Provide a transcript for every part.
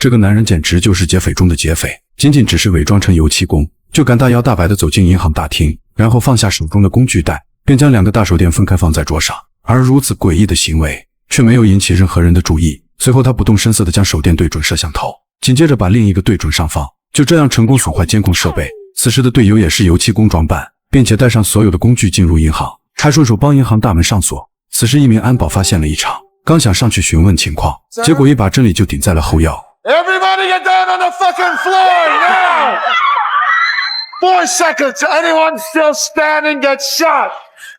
这个男人简直就是劫匪中的劫匪，仅仅只是伪装成油漆工，就敢大摇大摆地走进银行大厅，然后放下手中的工具袋，便将2个大手电分开放在桌上。而如此诡异的行为却没有引起任何人的注意。随后他不动声色地将手电对准摄像头，紧接着把另一个对准上方，就这样成功损坏监控设备。此时的队友也是油漆工装扮，并且带上所有的工具进入银行，还顺手帮银行大门上锁。此时一名安保发现了异常，刚想上去询问情况，结果一把真理就顶在了后腰。Everybody get down on the fucking floor now! 4 seconds, anyone still standing gets shot!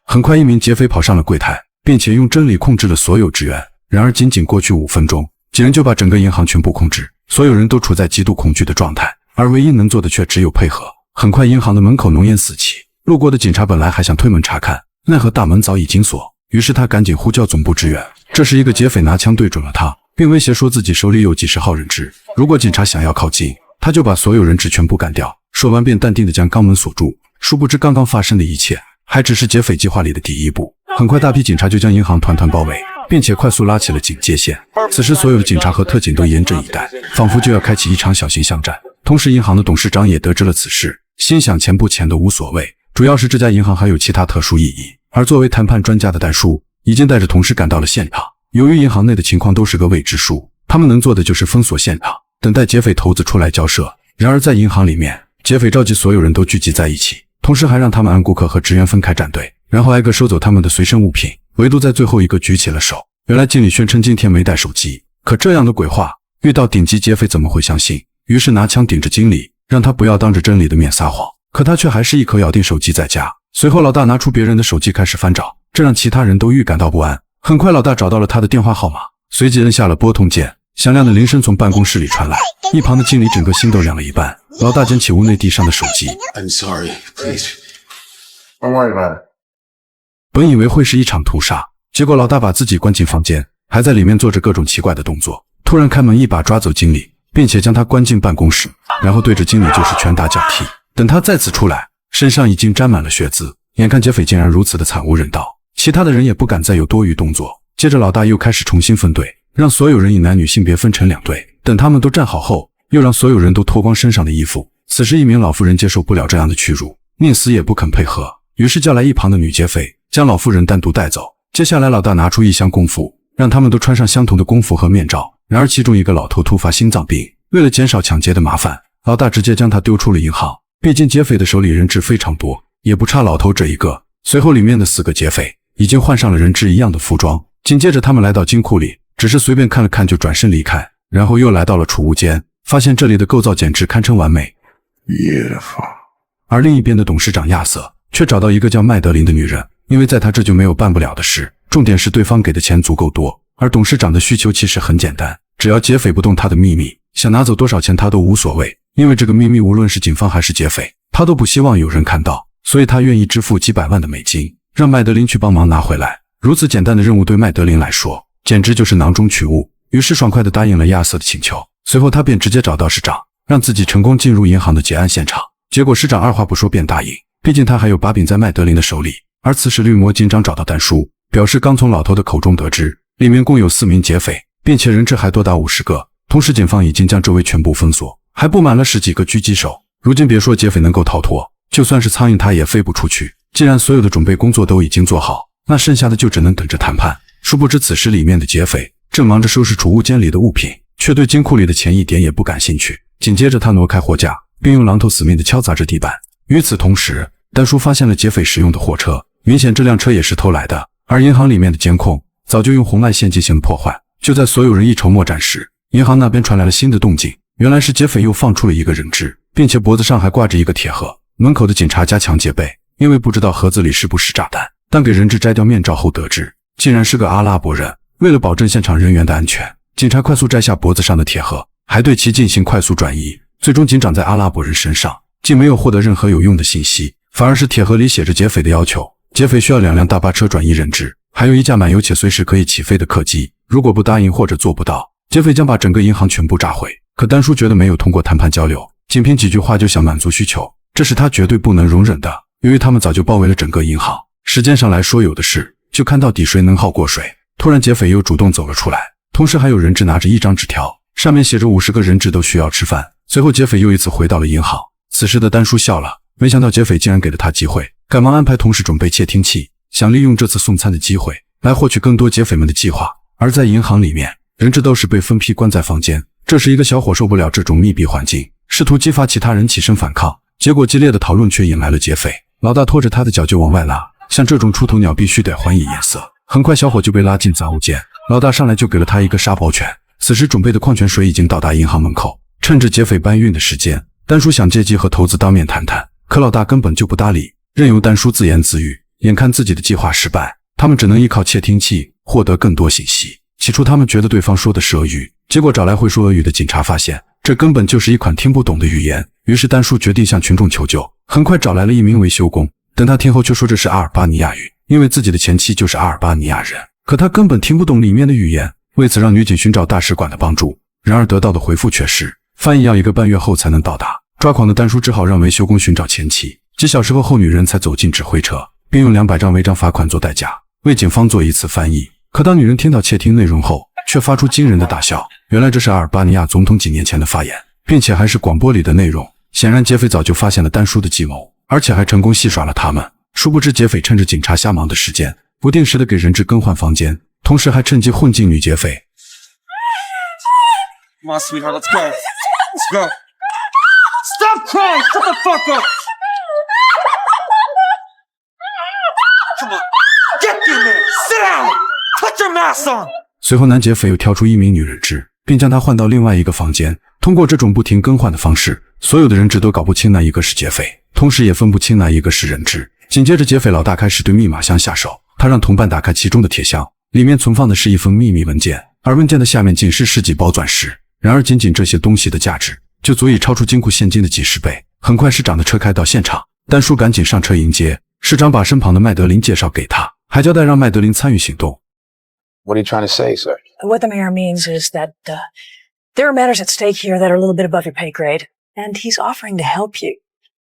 很快一名劫匪跑上了柜台，并且用真理控制了所有职员。然而仅仅过去5分钟，几人就把整个银行全部控制，所有人都处在极度恐惧的状态，而唯一能做的却只有配合。很快银行的门口浓烟四起，路过的警察本来还想推门查看，奈何大门早已紧锁，于是他赶紧呼叫总部支援。这时一个劫匪拿枪对准了他，并威胁说自己手里有几10号人质，如果警察想要靠近，他就把所有人质全部干掉。说完便淡定地将肛门锁住。殊不知刚刚发生的一切还只是劫匪计划里的第一步。很快大批警察就将银行团团包围，并且快速拉起了警戒线。此时所有的警察和特警都严阵以待，仿佛就要开启一场小型巷战。同时银行的董事长也得知了此事，心想钱不钱都无所谓，主要是这家银行还有其他特殊意义。而作为谈判专家的戴叔已经带着同事赶到了现场。由于银行内的情况都是个未知数，他们能做的就是封锁现场，等待劫匪头子出来交涉。然而在银行里面，劫匪召集所有人都聚集在一起，同时还让他们按顾客和职员分开站队，然后挨个收走他们的随身物品，唯独在最后一个举起了手。原来经理宣称今天没带手机，可这样的鬼话遇到顶级劫匪怎么会相信？于是拿枪顶着经理，让他不要当着真理的面撒谎，可他却还是一口咬定手机在家。随后老大拿出别人的手机开始翻找，这让其他人都预感到不安。很快老大找到了他的电话号码，随即摁下了拨通键，响亮的铃声从办公室里传来，一旁的经理整个心都凉了一半。老大捡起屋内地上的手机 I'm sorry, please. Don't worry about it. 本以为会是一场屠杀，结果老大把自己关进房间，还在里面做着各种奇怪的动作。突然开门一把抓走经理，并且将他关进办公室，然后对着经理就是拳打脚踢。等他再次出来，身上已经沾满了血渍。眼看劫匪竟然如此的惨无人道，其他的人也不敢再有多余动作。接着老大又开始重新分队，让所有人以男女性别分成2队。等他们都站好后，又让所有人都脱光身上的衣服。此时一名老妇人接受不了这样的屈辱，宁死也不肯配合，于是叫来一旁的女劫匪，将老妇人单独带走。接下来老大拿出1箱工服，让他们都穿上相同的工服和面罩。然而其中一个老头突发心脏病，为了减少抢劫的麻烦，老大直接将他丢出了银行。毕竟劫匪的手里人质非常多，也不差老头这一个。随后里面的4个劫匪已经换上了人质一样的服装，紧接着他们来到金库里，只是随便看了看就转身离开，然后又来到了储物间，发现这里的构造简直堪称完美。Beautiful. 而另一边的董事长亚瑟却找到一个叫麦德琳的女人，因为在他这就没有办不了的事，重点是对方给的钱足够多。而董事长的需求其实很简单，只要劫匪不动他的秘密，想拿走多少钱他都无所谓，因为这个秘密无论是警方还是劫匪，他都不希望有人看到，所以他愿意支付几百万的美金，让麦德琳去帮忙拿回来。如此简单的任务对麦德琳来说简直就是囊中取物，于是爽快地答应了亚瑟的请求。随后他便直接找到市长，让自己成功进入银行的劫案现场。结果市长二话不说便答应，毕竟他还有把柄在麦德琳的手里。而此时绿魔警长找到丹叔，表示刚从老头的口中得知，里面共有4名劫匪，并且人质还多达50个，同时警方已经将周围全部封锁，还布满了10几个狙击手。如今别说劫匪能够逃脱，就算是苍蝇它也飞不出去。既然所有的准备工作都已经做好，那剩下的就只能等着谈判。殊不知此时里面的劫匪正忙着收拾储物间里的物品，却对金库里的钱一点也不感兴趣。紧接着他挪开货架，并用榔头死命地敲砸着地板。与此同时，丹叔发现了劫匪使用的货车，明显这辆车也是偷来的。而银行里面的监控早就用红外线进行了破坏。就在所有人一筹莫展时，银行那边传来了新的动静，原来是劫匪又放出了一个人质，并且脖子上还挂着一个铁盒。门口的警察加强戒备，因为不知道盒子里是不是炸弹，但给人质摘掉面罩后得知，竟然是个阿拉伯人。为了保证现场人员的安全，警察快速摘下脖子上的铁盒，还对其进行快速转移。最终警长在阿拉伯人身上竟没有获得任何有用的信息，反而是铁盒里写着劫匪的要求。劫匪需要2辆大巴车转移人质，还有一架满油且随时可以起飞的客机，如果不答应或者做不到，劫匪将把整个银行全部炸毁。可丹叔觉得没有通过谈判交流，仅凭几句话就想满足需求，这是他绝对不能容忍的。由于他们早就包围了整个银行，时间上来说有的是，就看到底谁能耗过谁。突然劫匪又主动走了出来，同时还有人质拿着一张纸条，上面写着50个人质都需要吃饭。随后劫匪又一次回到了银行，此时的丹叔笑了，没想到劫匪竟然给了他机会，赶忙安排同事准备窃听器，想利用这次送餐的机会来获取更多劫匪们的计划。而在银行里面，人质都是被分批关在房间，这时一个小伙受不了这种密闭环境，试图激发其他人起身反抗，结果激烈的讨论却引来了劫匪。老大拖着他的脚就往外拉，像这种出头鸟必须得还以颜色。很快小伙就被拉进杂物间，老大上来就给了他一个沙包拳。此时准备的矿泉水已经到达银行门口，趁着劫匪搬运的时间，丹叔想借机和头子当面谈谈，可老大根本就不搭理，任由丹叔自言自语。眼看自己的计划失败，他们只能依靠窃听器获得更多信息。起初他们觉得对方说的是俄语，结果找来会说俄语的警察发现这根本就是一款听不懂的语言，于是丹叔决定向群众求救，很快找来了一名维修工，等他听后却说这是阿尔巴尼亚语，因为自己的前妻就是阿尔巴尼亚人，可他根本听不懂里面的语言，为此让女警寻找大使馆的帮助，然而得到的回复却是翻译要1个半月后才能到达。抓狂的丹叔只好让维修工寻找前妻，几小时后女人才走进指挥车，并用200张违章罚款做代价，为警方做一次翻译。可当女人听到窃听内容后，却发出惊人的大笑，原来这是阿尔巴尼亚总统几年前的发言，并且还是广播里的内容。显然劫匪早就发现了丹叔的计谋，而且还成功戏耍了他们。殊不知劫匪趁着警察瞎忙的时间，不定时的给人质更换房间，同时还趁机混进女劫匪。Come on, sweetheart, let's go. Let's go. Stop crying! Shut the fuck up! Come on, get in there! Sit down! Put your mask on! 随后男劫匪又挑出1名女人质，并将她换到另外一个房间。通过这种不停更换的方式，所有的人质都搞不清哪一个是劫匪，同时也分不清哪一个是人质。紧接着劫匪老大开始对密码箱下手，他让同伴打开其中的铁箱，里面存放的是一份秘密文件，而文件的下面竟是世纪包钻石。然而仅仅这些东西的价值就足以超出金库现金的几10倍。很快市长的车开到现场，丹叔赶紧上车迎接，市长把身旁的麦德林介绍给他，还交代让麦德林参与行动。 What are you trying to say, sir? What the mayor means is that there are matters at stake here that are a little bit above your pay grade, and he's offering to help you.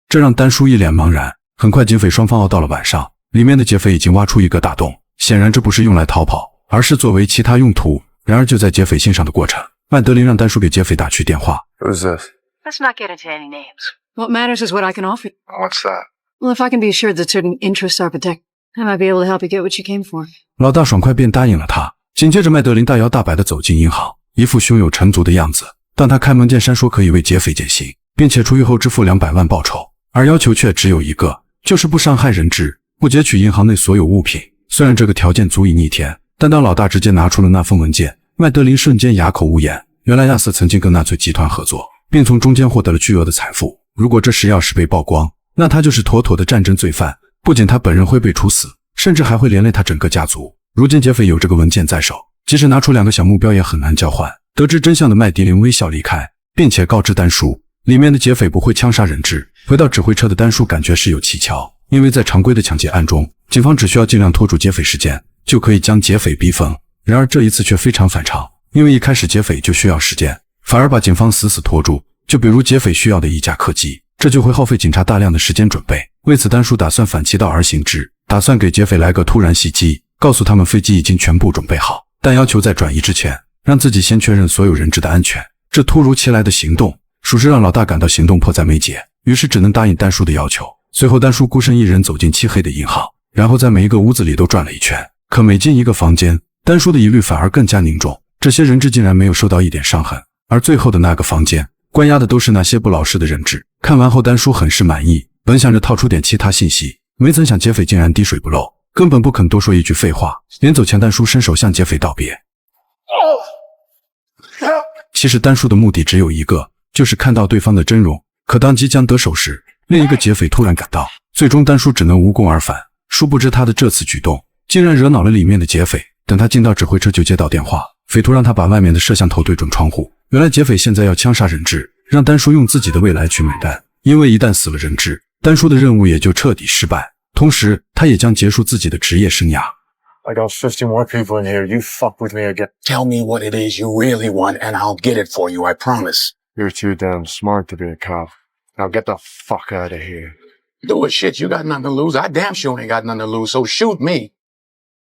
这让丹叔一脸茫然。很快警匪双方熬到了晚上，里面的劫匪已经挖出一个大洞，显然这不是用来逃跑，而是作为其他用途。然而就在劫匪欣赏的过程，麦德林让丹叔给劫匪打去电话。 Who's this? Let's not get into any names. What matters is what I can offer you. What's that? Well, if I can be assured that certain interests are protected, I might be able to help you get what you came for. 老大爽快便答应了他。紧接着麦德林大摇大摆地走进银行，一副胸有成竹的样子。当他开门见山说可以为劫匪减刑，并且出狱后支付200万报酬，而要求却只有一个，就是不伤害人质，不劫取银行内所有物品。虽然这个条件足以逆天，但当老大直接拿出了那份文件，麦德林瞬间哑口无言。原来亚瑟曾经跟纳粹集团合作，并从中间获得了巨额的财富。如果这事要是被曝光，那他就是妥妥的战争罪犯，不仅他本人会被处死，甚至还会连累他整个家族。如今劫匪有这个文件在手，即使拿出2个小目标也很难交换。得知真相的麦迪林微笑离开，并且告知丹叔，里面的劫匪不会枪杀人质。回到指挥车的丹叔感觉事有蹊跷，因为在常规的抢劫案中，警方只需要尽量拖住劫匪时间，就可以将劫匪逼疯。然而这一次却非常反常，因为一开始劫匪就需要时间，反而把警方死死拖住。就比如劫匪需要的一架客机，这就会耗费警察大量的时间准备。为此丹叔打算反其道而行之，打算给劫匪来个突然袭击，告诉他们飞机已经全部准备好，但要求在转移之前让自己先确认所有人质的安全。这突如其来的行动属实让老大感到行动迫在眉睫，于是只能答应丹叔的要求。随后丹叔孤身一人走进漆黑的银行，然后在每一个屋子里都转了一圈，可每进一个房间，丹叔的疑虑反而更加凝重，这些人质竟然没有受到一点伤痕。而最后的那个房间关押的都是那些不老实的人质。看完后丹叔很是满意，本想着套出点其他信息，没曾想劫匪竟然滴水不漏，根本不肯多说一句废话。临走前丹叔伸手向劫匪道别。其实丹叔的目的只有一个，就是看到对方的真容。可当即将得手时，另一个劫匪突然赶到，最终丹叔只能无功而返。殊不知他的这次举动竟然惹恼了里面的劫匪。等他进到指挥车就接到电话，匪徒让他把外面的摄像头对准窗户。原来劫匪现在要枪杀人质，让丹叔用自己的未来去买单。因为一旦死了人质，丹叔的任务也就彻底失败，同时他也将结束自己的职业生涯。I got 50 more people in here. You fuck with me again. Tell me what it is you really want, and I'll get it for you, I promise. You're too damn smart to be a cop. Now get the fuck out of here. Do it, shit. You got nothing to lose. I damn sure ain't got nothing to lose, so shoot me.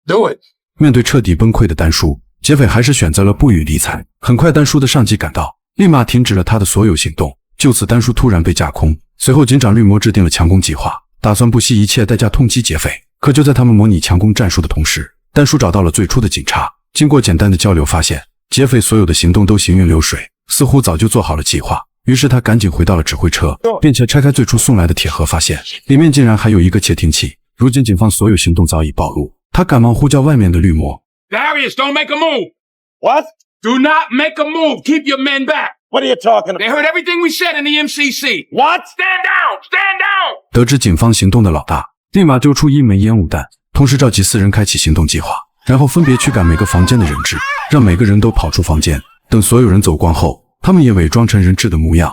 Do it. 面对彻底崩溃的丹叔，劫匪还是选择了不予理睬。很快，丹叔的上级赶到，立马停止了他的所有行动。就此，丹叔突然被架空。随后，警长绿魔制定了强攻计划，打算不惜一切代价痛击劫匪。可就在他们模拟强攻战术的同时，丹叔找到了最初的警察。经过简单的交流，发现劫匪所有的行动都行云流水，似乎早就做好了计划。于是他赶紧回到了指挥车，并且拆开最初送来的铁盒，发现里面竟然还有一个窃听器。如今警方所有行动早已暴露，他赶忙呼叫外面的绿魔。Darius, don't make a move. What? Do not make a move. Keep your men back. What are you talking They about? heard everything we said in the MCC. What? Stand down! Stand down! 得知警方行动的老大立马丢出1枚烟雾弹，同时召集4人开启行动计划，然后分别驱赶每个房间的人质，让每个人都跑出房间。等所有人走光后，他们也伪装成人质的模样。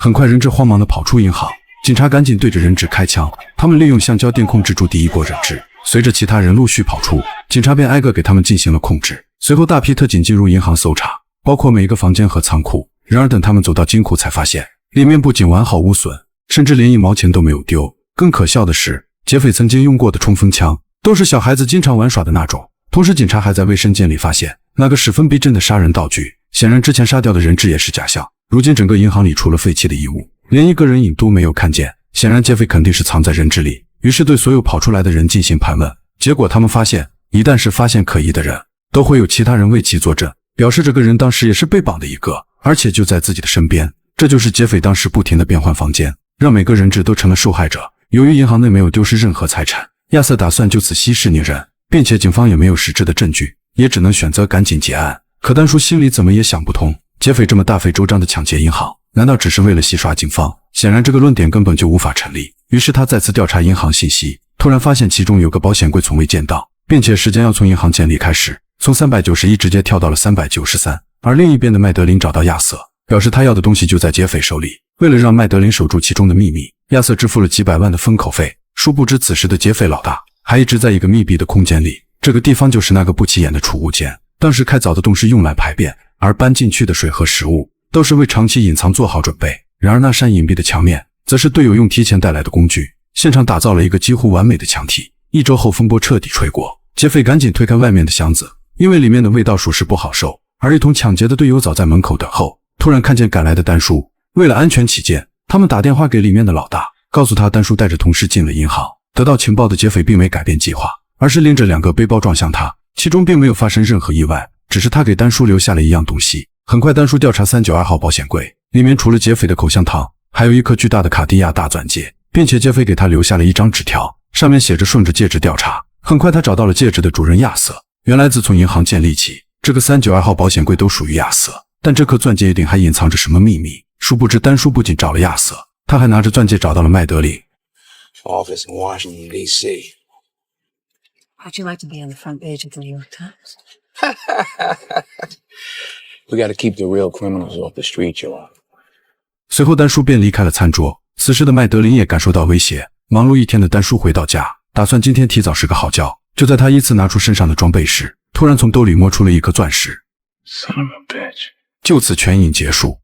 很快，人质慌忙地跑出银行，警察赶紧对着人质开枪。他们利用橡胶电控制住第一波人质，随着其他人陆续跑出，警察便挨个给他们进行了控制。随后，大批特警进入银行搜查，包括每个房间和仓库。然而，等他们走到金库，才发现里面不仅完好无损，甚至连1毛钱都没有丢。更可笑的是，劫匪曾经用过的冲锋枪都是小孩子经常玩耍的那种。同时，警察还在卫生间里发现那个十分逼真的杀人道具，显然之前杀掉的人质也是假象。如今整个银行里除了废弃的衣物，连一个人影都没有看见。显然劫匪肯定是藏在人质里，于是对所有跑出来的人进行盘问。结果他们发现，一旦是发现可疑的人，都会有其他人为其作证，表示这个人当时也是被绑的一个，而且就在自己的身边。这就是劫匪当时不停地变换房间，让每个人质都成了受害者。由于银行内没有丢失任何财产，亚瑟打算就此息事宁人，并且警方也没有实质的证据，也只能选择赶紧结案。可丹叔心里怎么也想不通，劫匪这么大费周章地抢劫银行，难道只是为了戏耍警方？显然这个论点根本就无法成立。于是他再次调查银行信息，突然发现其中有个保险柜从未见到，并且时间要从银行建立开始，从391直接跳到了393。而另一边的麦德林找到亚瑟，表示他要的东西就在劫匪手里。为了让麦德林守住其中的秘密，亚瑟支付了几百万的封口费。殊不知此时的劫匪老大还一直在一个密闭的空间里，这个地方就是那个不起眼的储物间。当时开凿的洞是用来排便，而搬进去的水和食物都是为长期隐藏做好准备。然而那扇隐蔽的墙面则是队友用提前带来的工具，现场打造了一个几乎完美的墙体。1周后风波彻底吹过，劫匪赶紧推开外面的箱子，因为里面的味道属实不好受。而一同抢劫的队友早在门口等候，突然看见赶来的丹叔，为了安全起见，他们打电话给里面的老大，告诉他丹叔带着同事进了银行。得到情报的劫匪并没改变计划，而是拎着2个背包撞向他，其中并没有发生任何意外，只是他给丹叔留下了一样东西。很快丹叔调查392号保险柜，里面除了劫匪的口香糖，还有一颗巨大的卡地亚大钻戒，并且劫匪给他留下了一张纸条，上面写着顺着戒指调查。很快他找到了戒指的主人亚瑟，原来自从银行建立起，这个392号保险柜都属于亚瑟，但这颗钻戒一定还隐藏着什么秘密。殊不知丹叔不仅找了亚瑟，他还拿着钻戒找到了麦德林。Office in Washington, D.C. How'd you like to be on the front page of the New York Times? We gotta keep the real criminals off the street, Joe. 随后丹叔便离开了餐桌，此时的麦德林也感受到威胁。忙碌一天的丹叔回到家，打算今天提早睡个好觉。就在他依次拿出身上的装备时，突然从兜里摸出了一颗钻石。Son of a bitch. 就此全影结束。